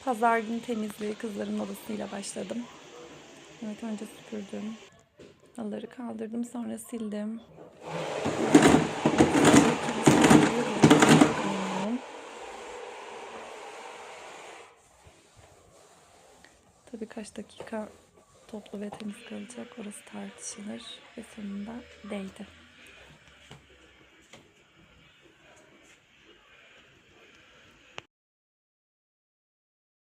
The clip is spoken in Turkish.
Pazar günü temizliği kızların odasıyla başladım. Evet, önce süpürdüm. Halıları kaldırdım, sonra sildim. Tabii kaç dakika toplu ve temiz kalacak orası tartışılır ve sonunda değdi.